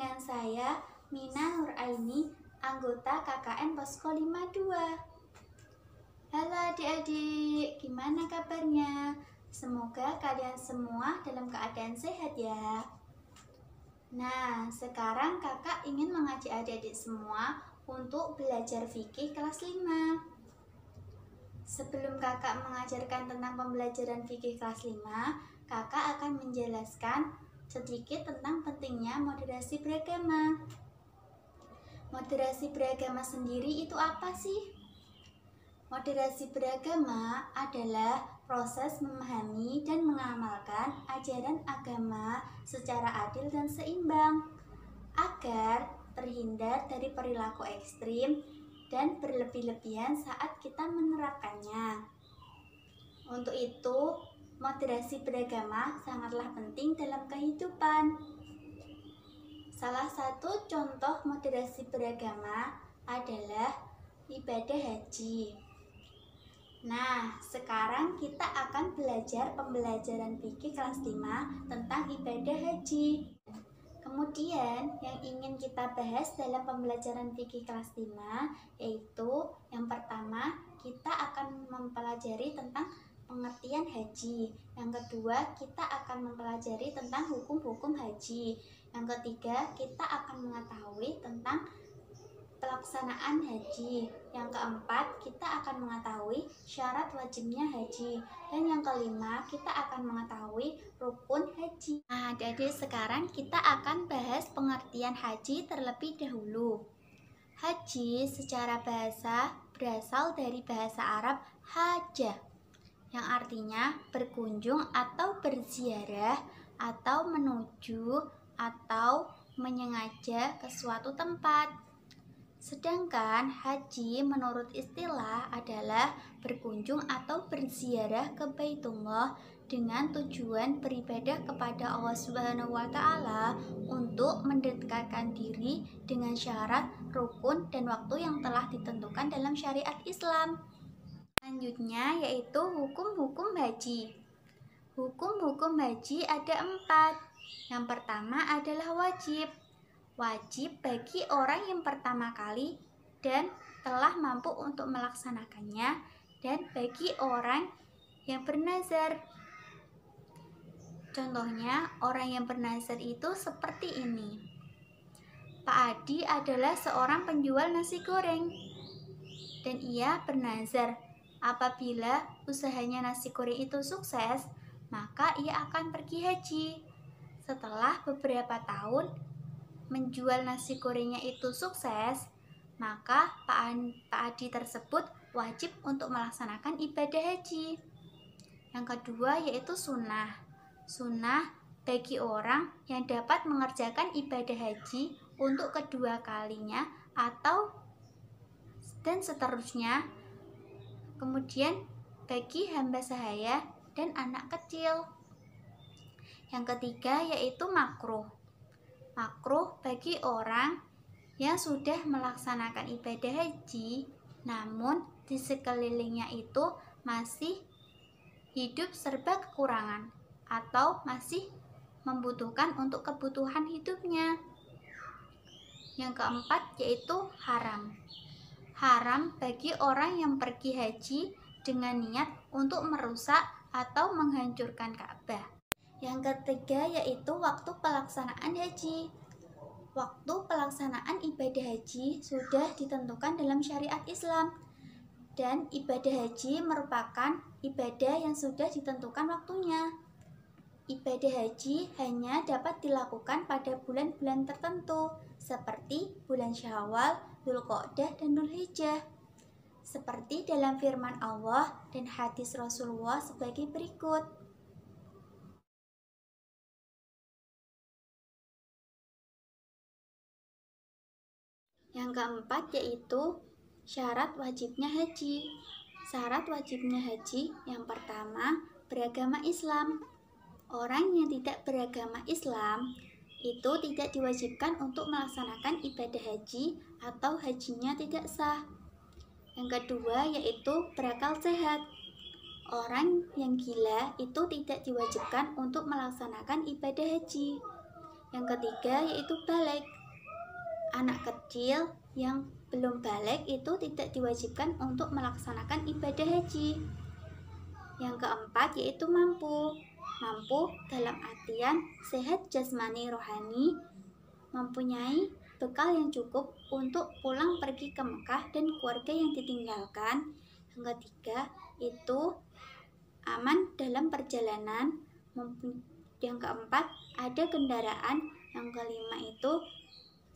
dengan saya Mina Nuraini, anggota KKN Posko 52. Halo adik-adik, gimana kabarnya? Semoga kalian semua dalam keadaan sehat ya. Nah, sekarang kakak ingin mengajak adik-adik semua untuk belajar fikih kelas 5. Sebelum kakak mengajarkan tentang pembelajaran fikih kelas 5, kakak akan menjelaskan sedikit tentang pentingnya moderasi beragama. Moderasi beragama sendiri itu apa sih? Moderasi beragama adalah proses memahami dan mengamalkan ajaran agama secara adil dan seimbang, agar terhindar dari perilaku ekstrim dan berlebih-lebihan saat kita menerapkannya. Untuk itu, moderasi beragama sangatlah penting dalam kehidupan. Salah satu contoh moderasi beragama adalah ibadah haji. Nah, sekarang kita akan belajar pembelajaran fikih kelas 5 tentang ibadah haji. Kemudian, yang ingin kita bahas dalam pembelajaran fikih kelas 5 yaitu yang pertama, kita akan mempelajari tentang pengertian haji. Yang kedua, kita akan mempelajari tentang hukum-hukum haji. Yang ketiga, kita akan mengetahui tentang pelaksanaan haji. Yang keempat, kita akan mengetahui syarat wajibnya haji. Dan yang kelima, kita akan mengetahui rukun haji. Nah, jadi sekarang kita akan bahas pengertian haji terlebih dahulu. Haji secara bahasa berasal dari bahasa Arab hajah, yang artinya berkunjung atau berziarah atau menuju atau menyengaja ke suatu tempat. Sedangkan haji menurut istilah adalah berkunjung atau berziarah ke Baitullah dengan tujuan beribadah kepada Allah Subhanahu wa Ta'ala untuk mendekatkan diri dengan syarat, rukun, dan waktu yang telah ditentukan dalam syariat Islam. Selanjutnya yaitu hukum-hukum haji. Hukum-hukum haji ada 4. Yang pertama adalah wajib. Wajib bagi orang yang pertama kali dan telah mampu untuk melaksanakannya, dan bagi orang yang bernazar. Contohnya, orang yang bernazar itu seperti ini. Pak Adi adalah seorang penjual nasi goreng dan ia bernazar apabila usahanya nasi goreng itu sukses, maka ia akan pergi haji. Setelah beberapa tahun menjual nasi gorengnya itu sukses, maka Pak Adi tersebut wajib untuk melaksanakan ibadah haji. Yang kedua yaitu sunnah. Sunnah bagi orang yang dapat mengerjakan ibadah haji untuk kedua kalinya atau dan seterusnya. Kemudian bagi hamba sahaya dan anak kecil. Yang ketiga yaitu makruh. Makruh bagi orang yang sudah melaksanakan ibadah haji, namun di sekelilingnya itu masih hidup serba kekurangan atau masih membutuhkan untuk kebutuhan hidupnya. Yang keempat yaitu haram. Haram bagi orang yang pergi haji dengan niat untuk merusak atau menghancurkan Ka'bah. Yang ketiga yaitu waktu pelaksanaan haji. Waktu pelaksanaan ibadah haji sudah ditentukan dalam syariat Islam, dan ibadah haji merupakan ibadah yang sudah ditentukan waktunya. Ibadah haji hanya dapat dilakukan pada bulan-bulan tertentu seperti bulan Syawal, Dzulqa'dah, dan Dzulhijjah, seperti dalam firman Allah dan hadis Rasulullah sebagai berikut. Yang keempat yaitu syarat wajibnya haji. Syarat wajibnya haji yang pertama, beragama Islam. Orang yang tidak beragama Islam itu tidak diwajibkan untuk melaksanakan ibadah haji atau hajinya tidak sah. Yang kedua yaitu berakal sehat. Orang yang gila itu tidak diwajibkan untuk melaksanakan ibadah haji. Yang ketiga yaitu balik. Anak kecil yang belum balik itu tidak diwajibkan untuk melaksanakan ibadah haji. Yang keempat yaitu mampu. Mampu dalam artian sehat jasmani rohani, mempunyai bekal yang cukup untuk pulang pergi ke Mekah dan keluarga yang ditinggalkan. Yang ketiga itu aman dalam perjalanan. Yang keempat ada kendaraan. Yang kelima itu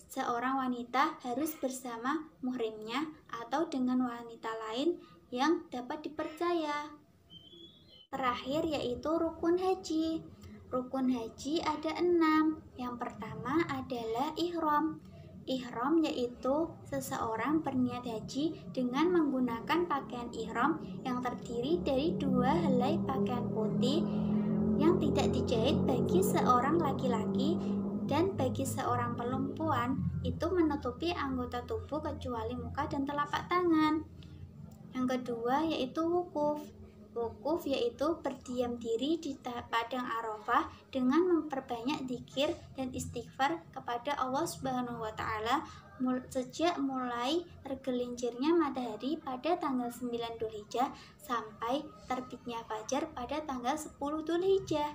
seorang wanita harus bersama muhrimnya atau dengan wanita lain yang dapat dipercaya. Terakhir yaitu rukun haji. Rukun haji ada 6. Yang pertama adalah ihram. Ihram yaitu seseorang berniat haji dengan menggunakan pakaian ihram yang terdiri dari 2 helai pakaian putih yang tidak dijahit bagi seorang laki-laki, dan bagi seorang perempuan itu menutupi anggota tubuh kecuali muka dan telapak tangan. Yang kedua yaitu wukuf. Wukuf yaitu berdiam diri di padang Arafah dengan memperbanyak zikir dan istighfar kepada Allah Subhanahu wa taala sejak mulai tergelincirnya matahari pada tanggal 9 Dzulhijjah sampai terbitnya fajar pada tanggal 10 Dzulhijjah.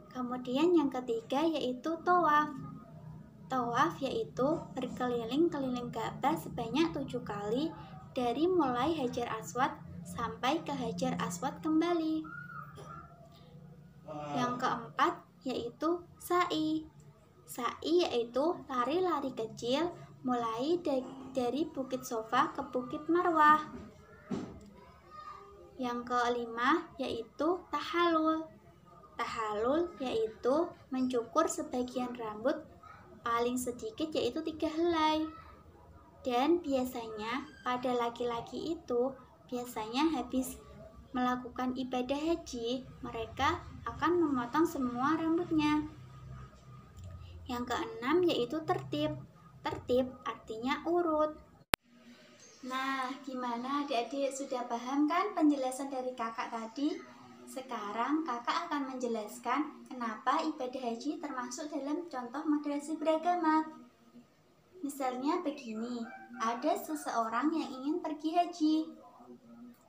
Kemudian yang ketiga yaitu tawaf. Tawaf yaitu berkeliling-keliling Ka'bah sebanyak 7 kali dari mulai Hajar Aswad sampai ke Hajar Aswad kembali. Yang keempat yaitu sa'i. Sa'i yaitu lari-lari kecil mulai dari Bukit Sofa ke Bukit Marwah. Yang kelima yaitu tahallul. Tahallul yaitu mencukur sebagian rambut paling sedikit yaitu 3 helai. Dan biasanya pada laki-laki itu biasanya habis melakukan ibadah haji, mereka akan memotong semua rambutnya. Yang keenam yaitu tertib. Tertib artinya urut. Nah, gimana adik-adik, sudah paham kan penjelasan dari kakak tadi? Sekarang kakak akan menjelaskan kenapa ibadah haji termasuk dalam contoh moderasi beragama. Misalnya begini, ada seseorang yang ingin pergi haji.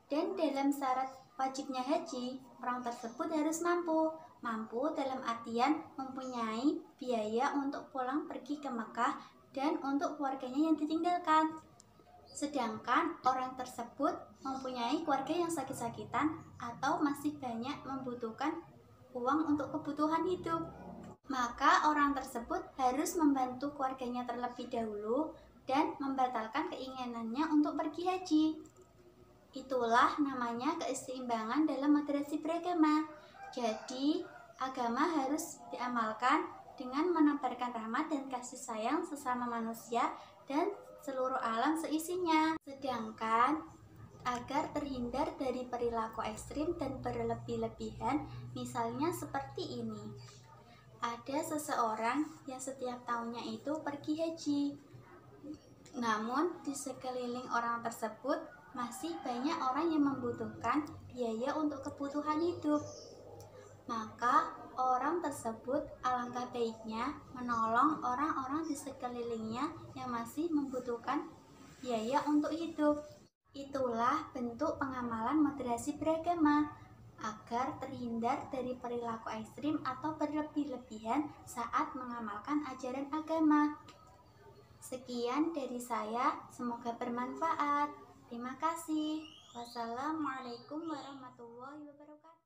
Dan dalam syarat wajibnya haji, orang tersebut harus mampu. Mampu dalam artian mempunyai biaya untuk pulang pergi ke Mekah dan untuk keluarganya yang ditinggalkan. Sedangkan orang tersebut mempunyai keluarga yang sakit-sakitan atau masih banyak membutuhkan uang untuk kebutuhan hidup. Maka orang tersebut harus membantu keluarganya terlebih dahulu dan membatalkan keinginannya untuk pergi haji. Itulah namanya keseimbangan dalam moderasi beragama. Jadi, agama harus diamalkan dengan menebarkan rahmat dan kasih sayang sesama manusia dan seluruh alam seisinya. Sedangkan agar terhindar dari perilaku ekstrim dan berlebih-lebihan, misalnya seperti ini. Ada seseorang yang setiap tahunnya itu pergi haji. Namun di sekeliling orang tersebut masih banyak orang yang membutuhkan biaya untuk kebutuhan hidup. Maka orang tersebut alangkah baiknya menolong orang-orang di sekelilingnya yang masih membutuhkan biaya untuk hidup. Itulah bentuk pengamalan moderasi beragama agar terhindar dari perilaku ekstrim atau berlebih-lebihan saat mengamalkan ajaran agama. Sekian dari saya, semoga bermanfaat. Terima kasih. Wassalamualaikum warahmatullahi wabarakatuh.